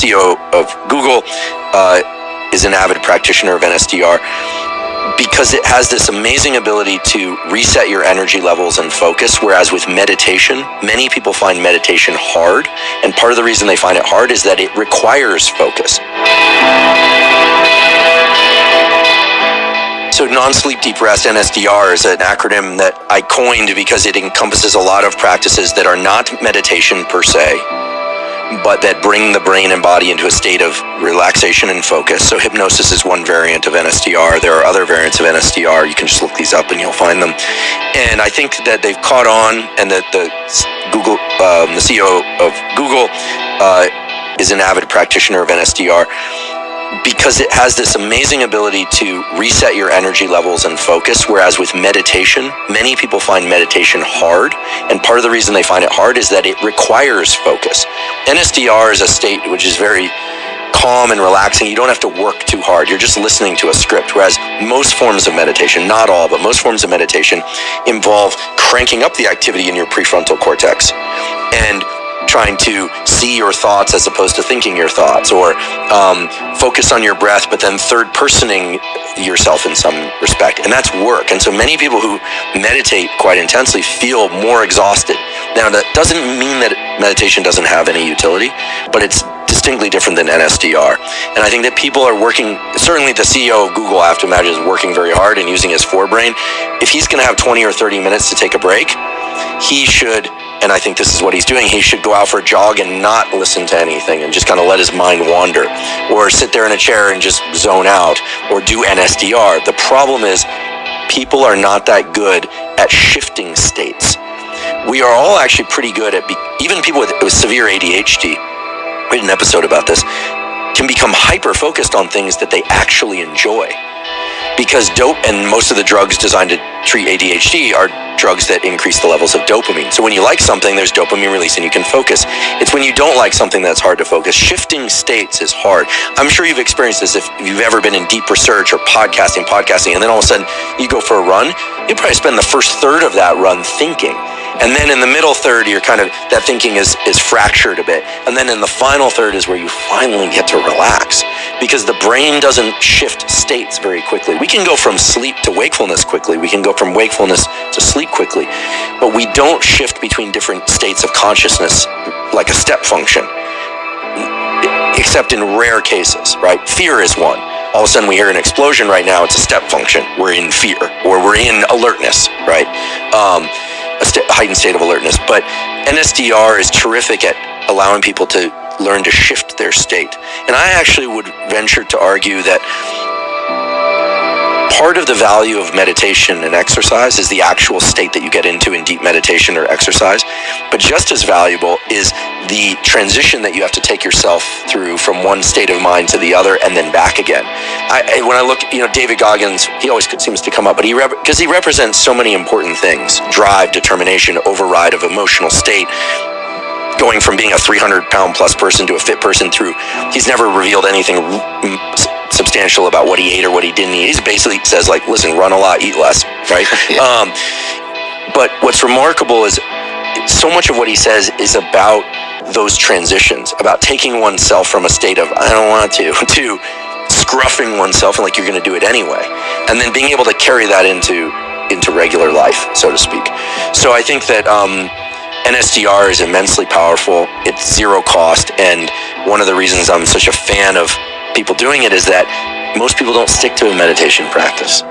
CEO of Google, is an avid practitioner of NSDR, because it has this amazing ability to reset your energy levels and focus, whereas with meditation, many people find meditation hard, and part of the reason they find it hard is that it requires focus. So non-sleep deep rest, NSDR, is an acronym that I coined because it encompasses a lot of practices that are not meditation per se, but that bring the brain and body into a state of relaxation and focus. So hypnosis is one variant of NSDR. There are other variants of NSDR. You can just look these up and you'll find them. And I think that they've caught on, and that the CEO of Google is an avid practitioner of NSDR, because it has this amazing ability to reset your energy levels and focus, whereas with meditation, many people find meditation hard, and part of the reason they find it hard is that it requires focus. NSDR is a state which is very calm and relaxing. You don't have to work too hard. You're just listening to a script, whereas most forms of meditation, not all, but most forms of meditation involve cranking up the activity in your prefrontal cortex and trying to see your thoughts as opposed to thinking your thoughts, or focus on your breath, but then third-personing yourself in some respect. And that's work. And so many people who meditate quite intensely feel more exhausted. Now, that doesn't mean that meditation doesn't have any utility, but it's distinctly different than NSDR. And I think that people are working, certainly the CEO of Google, I have to imagine, is working very hard and using his forebrain. If he's going to have 20 or 30 minutes to take a break, he should, and I think this is what he's doing, he should go out for a jog and not listen to anything and just kind of let his mind wander, or sit there in a chair and just zone out, or do NSDR. The problem is people are not that good at shifting states. We are all actually pretty good at, even people with severe ADHD, we did an episode about this, can become hyper-focused on things that they actually enjoy. Because and most of the drugs designed to treat ADHD are drugs that increase the levels of dopamine. So when you like something, there's dopamine release and you can focus. It's when you don't like something that's hard to focus. Shifting states is hard. I'm sure you've experienced this if you've ever been in deep research or podcasting, and then all of a sudden you go for a run, you probably spend the first third of that run thinking. And then in the middle third, you're kind of, that thinking is fractured a bit. And then in the final third is where you finally get to relax, because the brain doesn't shift states very quickly. We can go from sleep to wakefulness quickly. We can go from wakefulness to sleep quickly, but we don't shift between different states of consciousness like a step function, except in rare cases, right? Fear is one. All of a sudden we hear an explosion right now, it's a step function. We're in fear, or we're in alertness, right? A heightened state of alertness. But NSDR is terrific at allowing people to learn to shift their state. And I actually would venture to argue that part of the value of meditation and exercise is the actual state that you get into in deep meditation or exercise. But just as valuable is the transition that you have to take yourself through from one state of mind to the other and then back again. When I look, David Goggins, he always seems to come up, but because he represents so many important things: drive, determination, override of emotional state, going from being a 300-pound plus person to a fit person through. He's never revealed anything substantial about what he ate or what he didn't eat. He basically says, like, listen, run a lot, eat less, right? But what's remarkable is so much of what he says is about those transitions, about taking oneself from a state of, I don't want to scruffing oneself and like you're going to do it anyway, and then being able to carry that into regular life, so to speak. So I think that NSDR is immensely powerful. It's zero cost, and one of the reasons I'm such a fan of people doing it is that most people don't stick to a meditation practice.